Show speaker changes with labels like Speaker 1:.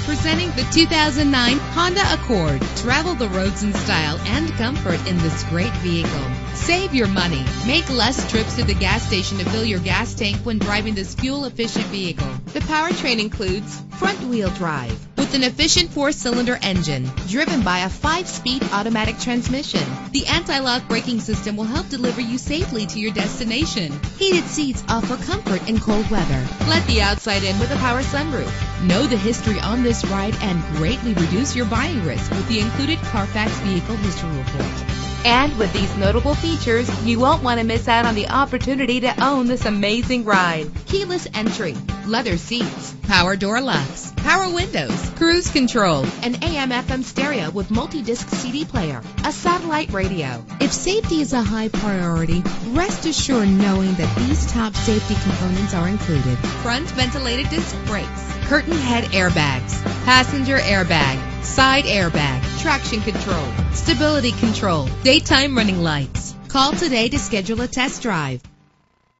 Speaker 1: Presenting the 2009 Honda Accord. Travel the roads in style and comfort in this great vehicle. Save your money. Make less trips to the gas station to fill your gas tank when driving this fuel-efficient vehicle. The powertrain includes front-wheel drive with an efficient 4-cylinder engine driven by a 5-speed automatic transmission. The anti-lock braking system will help deliver you safely to your destination. Heated seats offer comfort in cold weather. Let the outside in with a power sunroof. Know the history on this ride and greatly reduce your buying risk with the included Carfax Vehicle History Report. And with these notable features, you won't want to miss out on the opportunity to own this amazing ride. Keyless entry, leather seats, power door locks, power windows, cruise control, an AM/FM stereo with multi-disc CD player, a satellite radio. If safety is a high priority, rest assured knowing that these top safety components are included. Front ventilated disc brakes, curtain head airbags, passenger airbag, side airbag, traction control, stability control, daytime running lights. Call today to schedule a test drive.